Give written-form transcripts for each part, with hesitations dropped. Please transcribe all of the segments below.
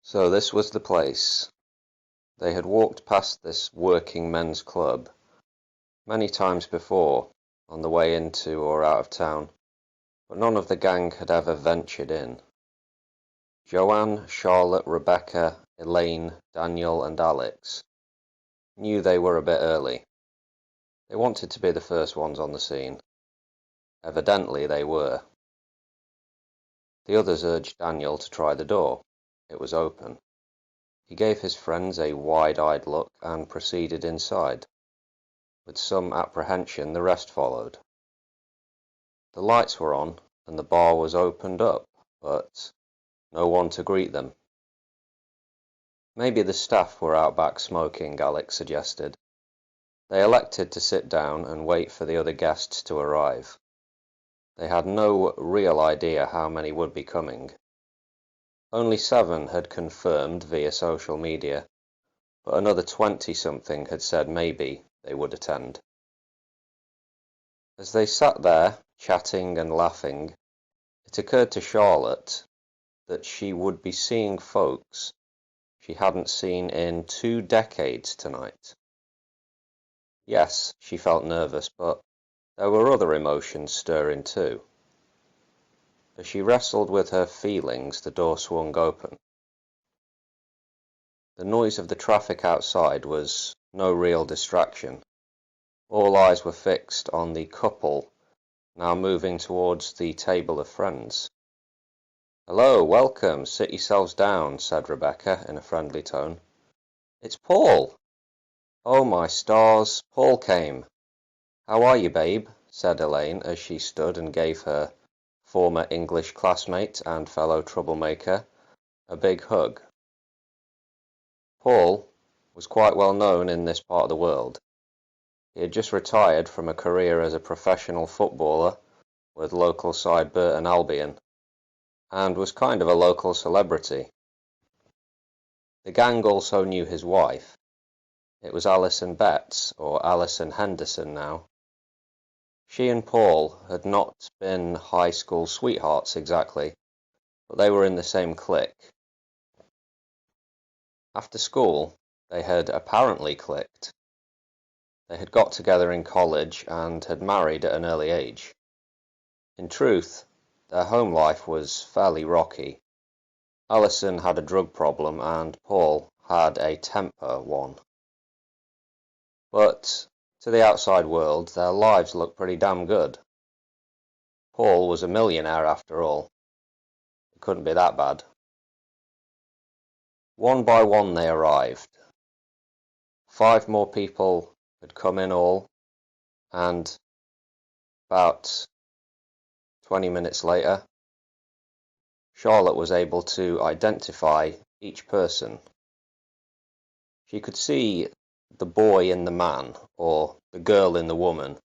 So this was the place. They had walked past this working men's club many times before on the way into or out of town, but none of the gang had ever ventured in. Joanne, Charlotte, Rebecca, Elaine, Daniel and Alex knew they were a bit early. They wanted to be the first ones on the scene. Evidently they were. The others urged Daniel to try the door. It was open. He gave his friends a wide-eyed look and proceeded inside. With some apprehension the rest followed. The lights were on and the bar was opened up, but no one to greet them. Maybe the staff were out back smoking, Alex suggested. They elected to sit down and wait for the other guests to arrive. They had no real idea how many would be coming. Only 7 had confirmed via social media, but another 20-something had said maybe they would attend. As they sat there, chatting and laughing, it occurred to Charlotte that she would be seeing folks she hadn't seen in 2 decades tonight. Yes, she felt nervous, but there were other emotions stirring too. As she wrestled with her feelings, the door swung open. The noise of the traffic outside was no real distraction. All eyes were fixed on the couple now moving towards the table of friends. "Hello, welcome, sit yourselves down," said Rebecca in a friendly tone. "It's Paul!" "Oh my stars, Paul came. How are you, babe?" said Elaine as she stood and gave her former English classmate and fellow troublemaker a big hug. Paul was quite well known in this part of the world. He had just retired from a career as a professional footballer with local side Burton Albion, and was kind of a local celebrity. The gang also knew his wife. It was Alison Betts, or Alison Henderson now. She and Paul had not been high school sweethearts exactly, but they were in the same clique. After school, they had apparently clicked. They had got together in college and had married at an early age. In truth, their home life was fairly rocky. Alison had a drug problem and Paul had a temper one. But to the outside world, their lives looked pretty damn good. Paul was a millionaire after all. It couldn't be that bad. One by one they arrived. 5 more people had come in all, and about 20 minutes later, Charlotte was able to identify each person. She could see the boy in the man, or the girl in the woman,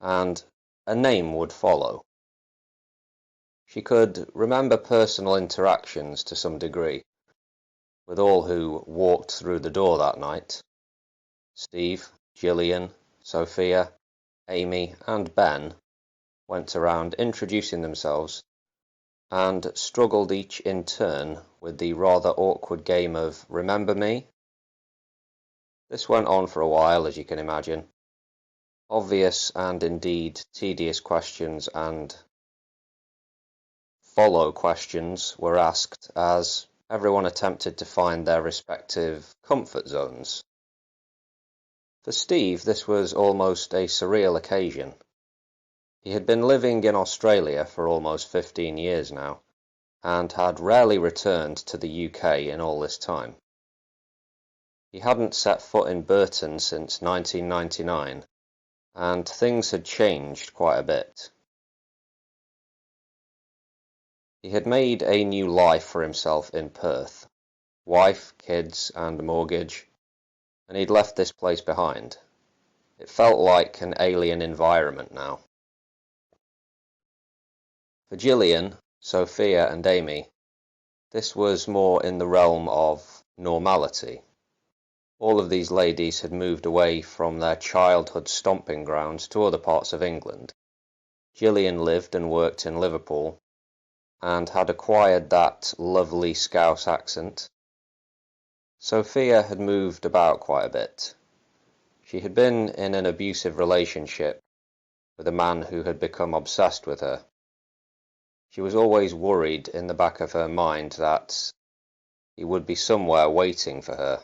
and a name would follow. She could remember personal interactions to some degree, with all who walked through the door that night. Steve, Gillian, Sophia, Amy and Ben went around introducing themselves and struggled each in turn with the rather awkward game of Remember Me? This went on for a while, as you can imagine. Obvious and indeed tedious questions and follow questions were asked as everyone attempted to find their respective comfort zones. For Steve, this was almost a surreal occasion. He had been living in Australia for almost 15 years now, and had rarely returned to the UK in all this time. He hadn't set foot in Burton since 1999, and things had changed quite a bit. He had made a new life for himself in Perth, wife, kids and mortgage, and he'd left this place behind. It felt like an alien environment now. For Gillian, Sophia and Amy, this was more in the realm of normality. All of these ladies had moved away from their childhood stomping grounds to other parts of England. Gillian lived and worked in Liverpool, and had acquired that lovely Scouse accent, Sophia had moved about quite a bit. She had been in an abusive relationship with a man who had become obsessed with her. She was always worried in the back of her mind that he would be somewhere waiting for her.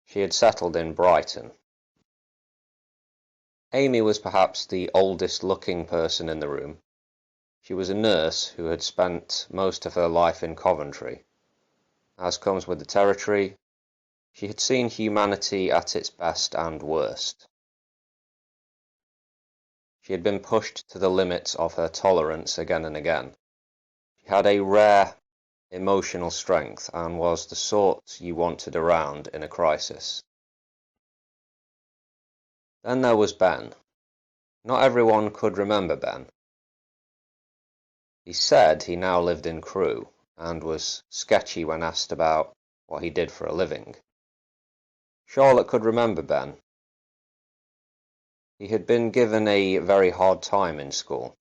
She had settled in Brighton. Amy was perhaps the oldest looking person in the room. She was a nurse who had spent most of her life in Coventry. As comes with the territory, she had seen humanity at its best and worst. She had been pushed to the limits of her tolerance again and again. She had a rare emotional strength and was the sort you wanted around in a crisis. Then there was Ben. Not everyone could remember Ben. He said he now lived in Crewe and was sketchy when asked about what he did for a living. Charlotte could remember Ben. He had been given a very hard time in school.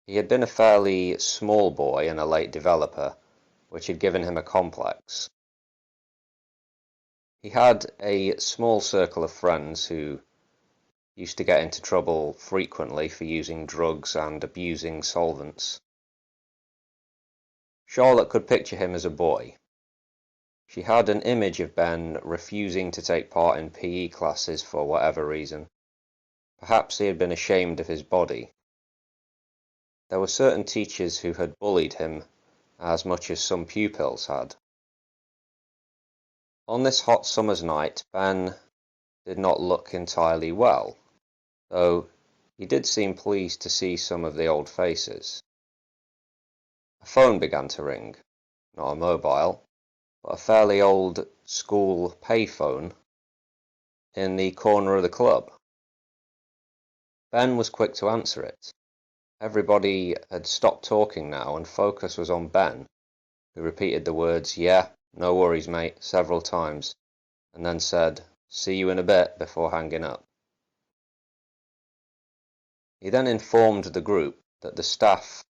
He had been a fairly small boy and a late developer, which had given him a complex. He had a small circle of friends who used to get into trouble frequently for using drugs and abusing solvents. Charlotte could picture him as a boy. She had an image of Ben refusing to take part in PE classes for whatever reason. Perhaps he had been ashamed of his body. There were certain teachers who had bullied him as much as some pupils had. On this hot summer's night, Ben did not look entirely well, though he did seem pleased to see some of the old faces. A phone began to ring, not a mobile, but a fairly old school payphone in the corner of the club. Ben was quick to answer it. Everybody had stopped talking now, and focus was on Ben, who repeated the words, "Yeah, no worries, mate," several times, and then said, "See you in a bit," before hanging up. He then informed the group that the staff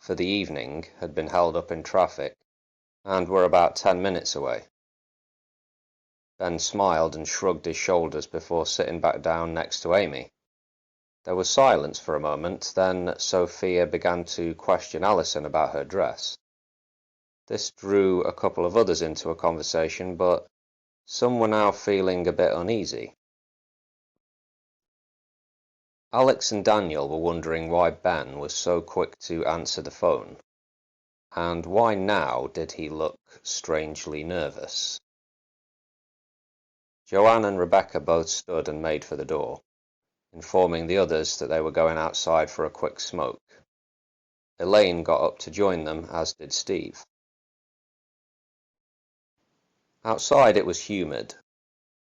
for the evening had been held up in traffic and were about 10 minutes away. Ben smiled and shrugged his shoulders before sitting back down next to Amy. There was silence for a moment, then Sophia began to question Alison about her dress. This drew a couple of others into a conversation, but some were now feeling a bit uneasy. Alex and Daniel were wondering why Ben was so quick to answer the phone, and why now did he look strangely nervous. Joanne and Rebecca both stood and made for the door, informing the others that they were going outside for a quick smoke. Elaine got up to join them, as did Steve. Outside it was humid,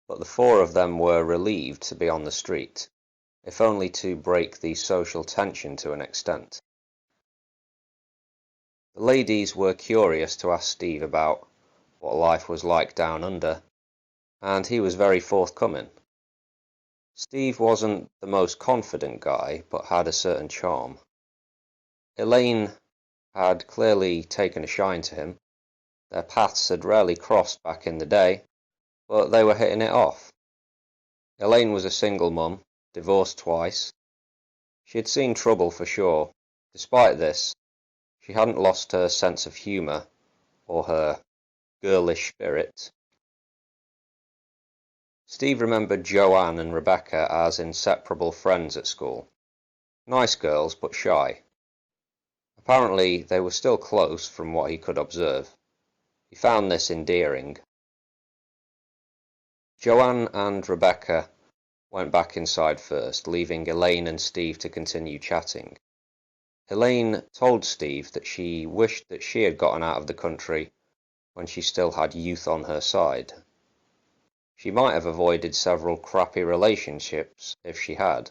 but the four of them were relieved to be on the street, if only to break the social tension to an extent. The ladies were curious to ask Steve about what life was like down under, and he was very forthcoming. Steve wasn't the most confident guy, but had a certain charm. Elaine had clearly taken a shine to him. Their paths had rarely crossed back in the day, but they were hitting it off. Elaine was a single mum, divorced twice. She had seen trouble for sure. Despite this, she hadn't lost her sense of humour or her girlish spirit. Steve remembered Joanne and Rebecca as inseparable friends at school. Nice girls, but shy. Apparently they were still close from what he could observe. He found this endearing. Joanne and Rebecca went back inside first, leaving Elaine and Steve to continue chatting. Elaine told Steve that she wished that she had gotten out of the country when she still had youth on her side. She might have avoided several crappy relationships if she had.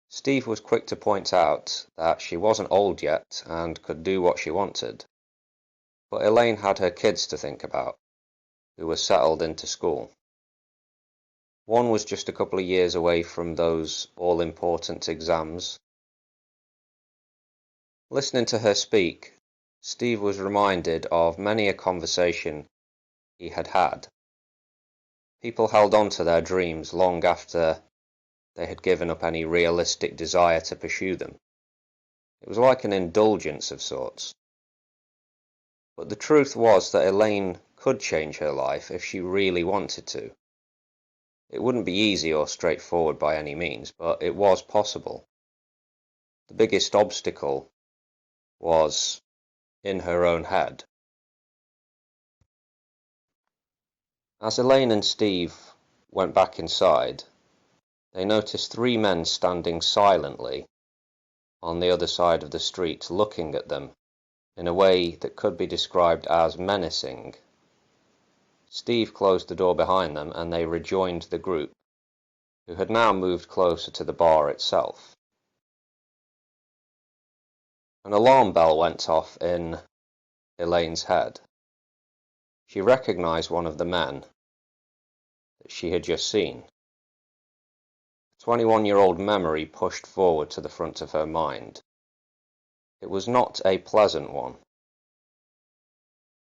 Steve was quick to point out that she wasn't old yet and could do what she wanted. But Elaine had her kids to think about, who were settled into school. One was just a couple of years away from those all-important exams. Listening to her speak, Steve was reminded of many a conversation he had had. People held on to their dreams long after they had given up any realistic desire to pursue them. It was like an indulgence of sorts. But the truth was that Elaine could change her life if she really wanted to. It wouldn't be easy or straightforward by any means, but it was possible. The biggest obstacle was in her own head. As Elaine and Steve went back inside, they noticed 3 men standing silently on the other side of the street, looking at them in a way that could be described as menacing. Steve closed the door behind them, and they rejoined the group, who had now moved closer to the bar itself. An alarm bell went off in Elaine's head. She recognized one of the men that she had just seen. A 21-year-old memory pushed forward to the front of her mind. It was not a pleasant one.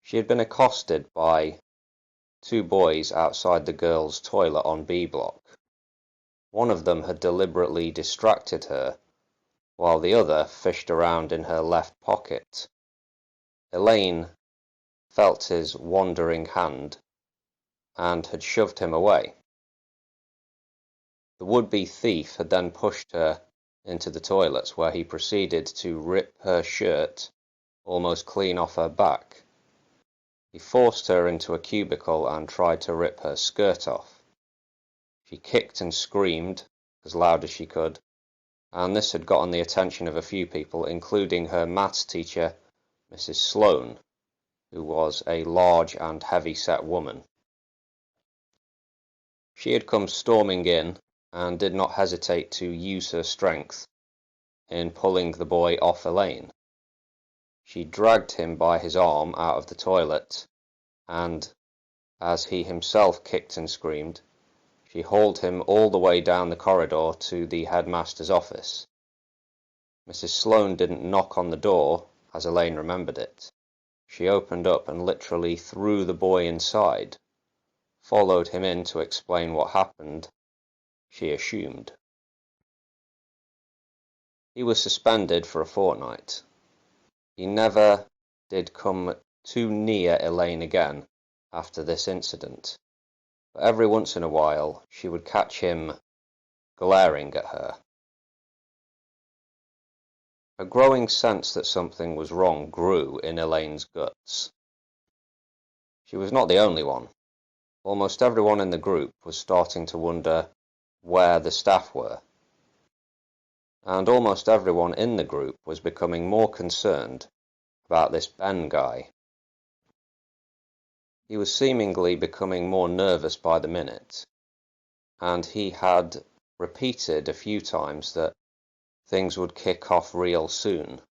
She had been accosted by 2 boys outside the girls' toilet on B block. One of them had deliberately distracted her, while the other fished around in her left pocket. Elaine felt his wandering hand and had shoved him away. The would-be thief had then pushed her into the toilets, where he proceeded to rip her shirt almost clean off her back. He forced her into a cubicle and tried to rip her skirt off. She kicked and screamed as loud as she could, and this had gotten the attention of a few people, including her maths teacher, Mrs. Sloane, who was a large and heavy-set woman. She had come storming in and did not hesitate to use her strength in pulling the boy off Elaine. She dragged him by his arm out of the toilet, and, as he himself kicked and screamed, she hauled him all the way down the corridor to the headmaster's office. Mrs. Sloane didn't knock on the door, as Elaine remembered it. She opened up and literally threw the boy inside, followed him in to explain what happened, she assumed. He was suspended for a fortnight. He never did come too near Elaine again after this incident, but every once in a while she would catch him glaring at her. A growing sense that something was wrong grew in Elaine's guts. She was not the only one. Almost everyone in the group was starting to wonder where the staff were. And almost everyone in the group was becoming more concerned about this Ben guy. He was seemingly becoming more nervous by the minute, and he had repeated a few times that things would kick off real soon.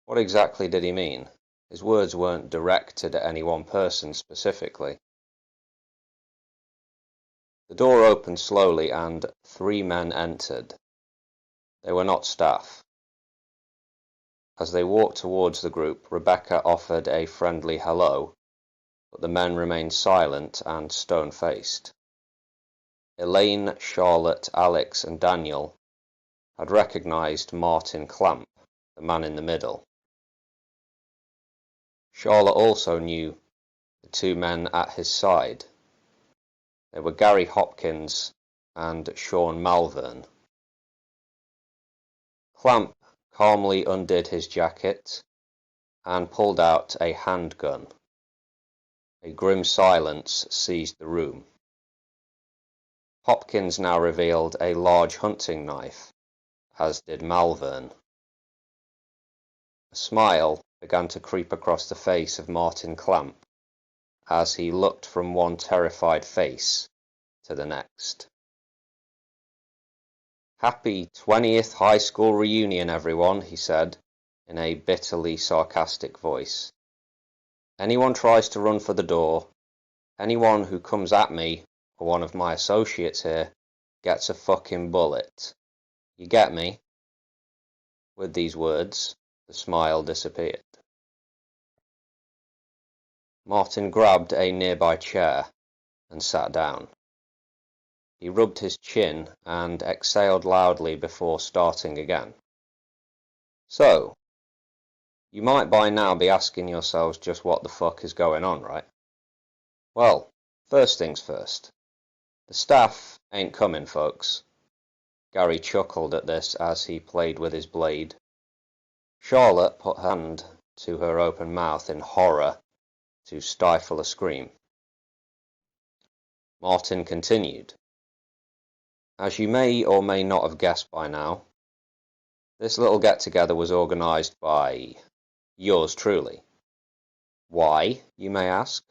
What exactly did he mean? His words weren't directed at any one person specifically. The door opened slowly and 3 men entered. They were not staff. As they walked towards the group, Rebecca offered a friendly hello, but the men remained silent and stone-faced. Elaine, Charlotte, Alex, and Daniel had recognized Martin Clamp, the man in the middle. Charlotte also knew the 2 men at his side. They were Gary Hopkins and Sean Malvern. Clamp calmly undid his jacket and pulled out a handgun. A grim silence seized the room. Hopkins now revealed a large hunting knife, as did Malvern. A smile began to creep across the face of Martin Clamp as he looked from one terrified face to the next. "Happy 20th high school reunion, everyone," he said in a bitterly sarcastic voice. "Anyone tries to run for the door, anyone who comes at me or one of my associates here gets a fucking bullet. You get me?" With these words, the smile disappeared. Martin grabbed a nearby chair and sat down. He rubbed his chin and exhaled loudly before starting again. So, you might by now be asking yourselves just what the fuck is going on, right? Well, first things first. The staff ain't coming, folks. Gary chuckled at this as he played with his blade. Charlotte put her hand to her open mouth in horror to stifle a scream. Martin continued. As you may or may not have guessed by now, this little get-together was organised by yours truly. Why, you may ask?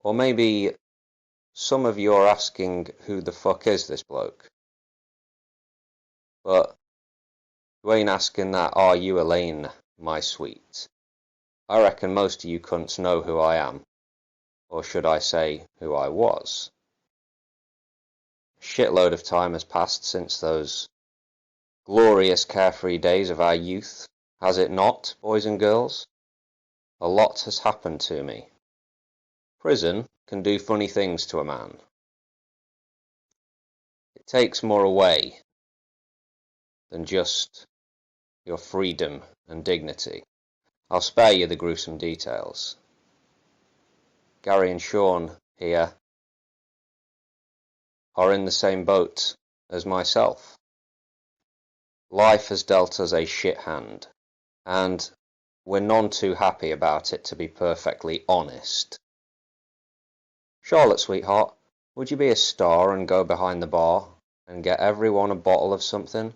Or maybe some of you are asking, who the fuck is this bloke? But you ain't asking that, are you, Elaine, my sweet? I reckon most of you cunts know who I am, or should I say, who I was. A shitload of time has passed since those glorious carefree days of our youth, has it not, boys and girls? A lot has happened to me. Prison can do funny things to a man. It takes more away than just your freedom and dignity. I'll spare you the gruesome details. Gary and Sean here are in the same boat as myself. Life has dealt us a shit hand, and we're none too happy about it, to be perfectly honest. Charlotte, sweetheart, would you be a star and go behind the bar and get everyone a bottle of something?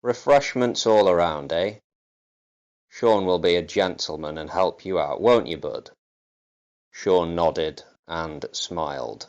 Refreshments all around, eh? Sean will be a gentleman and help you out, won't you, bud? Sean nodded and smiled.